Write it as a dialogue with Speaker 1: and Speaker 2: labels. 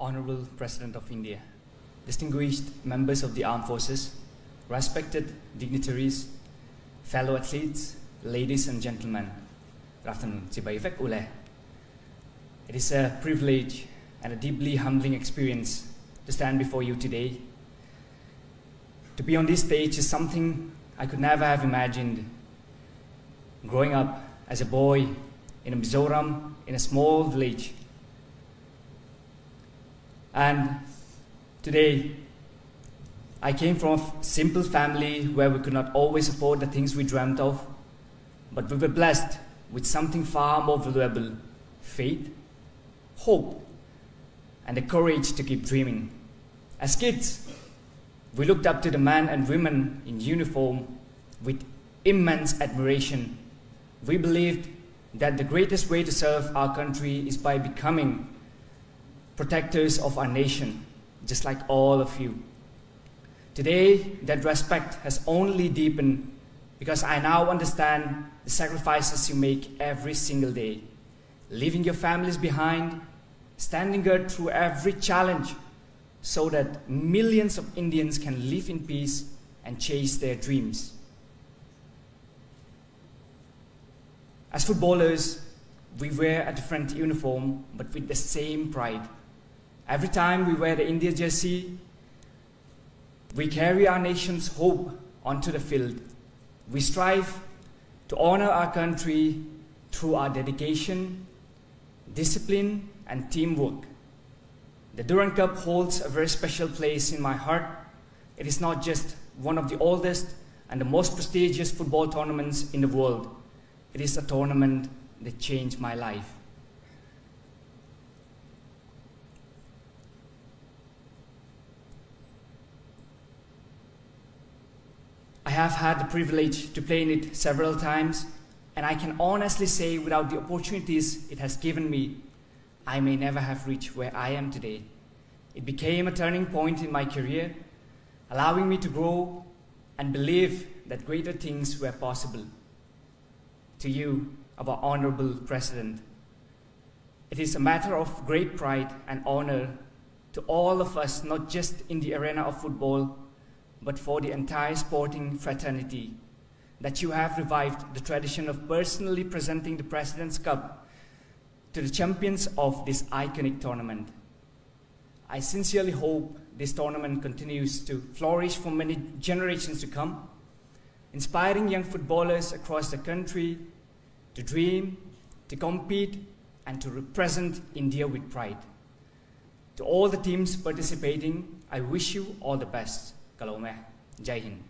Speaker 1: Honorable President of India, distinguished members of the armed forces, respected dignitaries, fellow athletes, ladies and gentlemen, good afternoon. Sipai. It is a privilege and a deeply humbling experience to stand before you today. To be on this stage is something I could never have imagined. Growing up as a boy in a Mizoram, in a small village. And today, I came from a simple family where we could not always afford the things we dreamt of, but we were blessed with something far more valuable: faith, hope, and the courage to keep dreaming. As kids, we looked up to the men and women in uniform with immense admiration. We believed that the greatest way to serve our country is by becoming protectors of our nation, just like all of you. Today, that respect has only deepened because I now understand the sacrifices you make every single day, leaving your families behind, standing guard through every challenge so that millions of Indians can live in peace and chase their dreams. As footballers, we wear a different uniform, but with the same pride. Every time we wear the India jersey, we carry our nation's hope onto the field. We strive to honor our country through our dedication, discipline, and teamwork. The Durand Cup holds a very special place in my heart. It is not just one of the oldest and the most prestigious football tournaments in the world. It is a tournament that changed my life. I have had the privilege to play in it several times, and I can honestly say without the opportunities it has given me, I may never have reached where I am today. It became a turning point in my career, allowing me to grow and believe that greater things were possible. To you, our Honorable President, it is a matter of great pride and honor to all of us, not just in the arena of football, but for the entire sporting fraternity, that you have revived the tradition of personally presenting the President's Cup to the champions of this iconic tournament. I sincerely hope this tournament continues to flourish for many generations to come, inspiring young footballers across the country to dream, to compete, and to represent India with pride. To all the teams participating, I wish you all the best. Kalomeh. Jai Hind.